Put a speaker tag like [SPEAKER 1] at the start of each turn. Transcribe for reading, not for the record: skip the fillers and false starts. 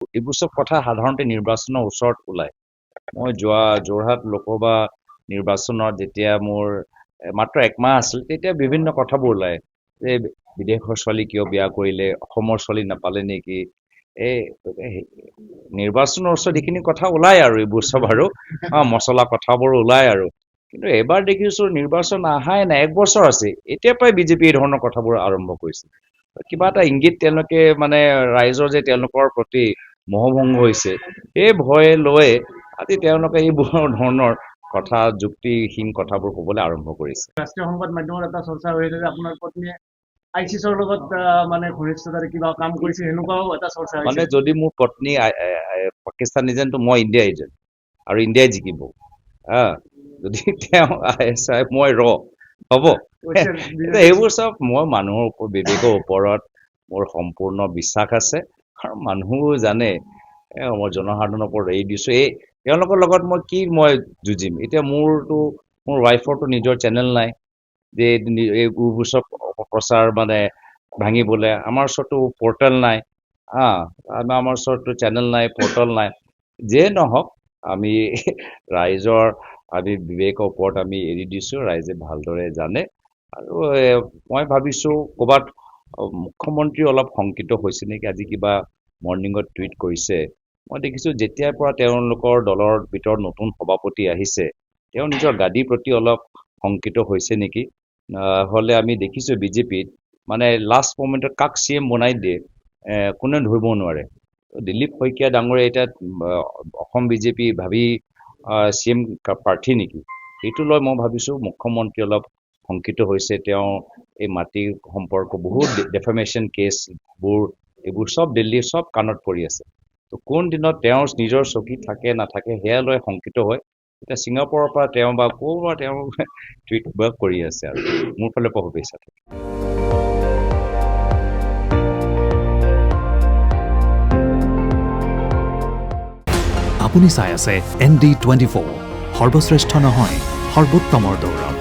[SPEAKER 1] এইবোৰ চব কথা সাধাৰণতে নিৰ্বাচনৰ ওচৰত ওলায়। মই যোৱা যোৰহাট লোকসভা নিৰ্বাচনত যেতিয়া মোৰ মাত্ৰ 1 মাহ আছিল, তেতিয়া বিভিন্ন কথাবোৰ ওলায় যে বিদেশৰ ছোৱালী কিয় বিয়া কৰিলে, অসমৰ ছোৱালী নাপালে নেকি। এই নিৰ্বাচনৰ ওচৰত এইখিনি কথা ওলায় আৰু এইবোৰ চব আৰু মছলা কথাবোৰ ওলায় আৰু। কিন্তু এবাৰ দেখিছোঁ নিৰ্বাচন আহাই নাই, 1 বছৰ আছে, এতিয়াৰ পৰাই বিজেপি এই ধৰণৰ কথাবোৰ আৰম্ভ কৰিছে। কিবা এটা ইংগিত তেওঁলোকে মানে ৰাইজৰ যে তেওঁলোকৰ প্ৰতি মোহভংগ হৈছে, এই ভয়ে লৈ আজি তেওঁলোকে এইবোৰ ধৰণৰ কথা যুক্তিহীন কথাবোৰ ক'বলৈ আৰম্ভ কৰিছে।
[SPEAKER 2] ৰাষ্ট্ৰীয় সংবাদ মাধ্যমত এটা চৰ্চা হৈ আছে যে আপোনাৰ পত্নীয়ে আইচিছৰ লগত মানে ঘনিষ্ঠতাৰে কিবা কাম কৰিছে, সেনেকুৱাও এটা চৰ্চা হৈছে।
[SPEAKER 1] মানে যদি মোৰ পত্নী পাকিস্তান এজেণ্ট, মই ইণ্ডিয়া এজেণ্ট আৰু ইণ্ডিয়াই জিকিব। যদি তেওঁ ISI মই হ'ব। এইবোৰ চব মই মানুহৰ বিবেকৰ ওপৰত মোৰ সম্পূৰ্ণ বিশ্বাস আছে আৰু মানুহো জানে মই জনসাধাৰণৰ ওপৰত এৰি দিছোঁ। তেওঁলোকৰ লগত মই যুঁজিম এতিয়া। মোৰ ৱাইফৰটো নিজৰ চেনেল নাই যে এইবোৰ চব অপপ্ৰচাৰ মানে ভাঙিবলৈ। আমাৰ ওচৰতো পৰ্টেল নাই, আমাৰ ওচৰতো চেনেল নাই, পৰ্টেল নাই। যিয়ে নহওক আমি ৰাইজৰ বিবেকৰ ওপৰত আমি এৰি দিছোঁ, ৰাইজে ভালদৰে জানে। আৰু মই ভাবিছোঁ ক'ৰবাত মুখ্যমন্ত্ৰী অলপ শংকিত হৈছে নেকি। আজি কিবা মৰ্ণিঙত টুইট কৰিছে, মই দেখিছোঁ যেতিয়াৰ পৰা তেওঁলোকৰ দলৰ ভিতৰত নতুন সভাপতি আহিছে, তেওঁ নিজৰ গাদীৰ প্ৰতি অলপ শংকিত হৈছে নেকি। হ'লে আমি দেখিছোঁ বিজেপিত মানে লাষ্ট মমেণ্টত কাক CM বনাই দিয়ে কোনে ধৰিব নোৱাৰে। দিলীপ শইকীয়া ডাঙৰে এতিয়া অসম বিজেপি ভাবি CM প্ৰাৰ্থী নেকি, সেইটো লৈ মই ভাবিছোঁ মুখ্যমন্ত্ৰী অলপ শংকিত হৈছে। তেওঁ এই মাটিৰ সম্পৰ্ক বহুত ডেফেমেশ্যন কেছবোৰ এইবোৰ চব দিল্লীৰ চব কাণত পৰি আছে। তো কোন দিনত তেওঁৰ নিজৰ চকী থাকে নাথাকে সেয়া লৈ শংকিত হয়। এতিয়া ছিংগাপুৰৰ পৰা তেওঁ বা ক'ৰবাৰ তেওঁ টুইট কৰি আছে আৰু মোৰ ফালে পৰা শুভেচ্ছা থাকে।
[SPEAKER 3] আপুনি চাই আছে ND24, সৰ্বশ্ৰেষ্ঠ নহয় সৰ্বোত্তমৰ দৌৰ।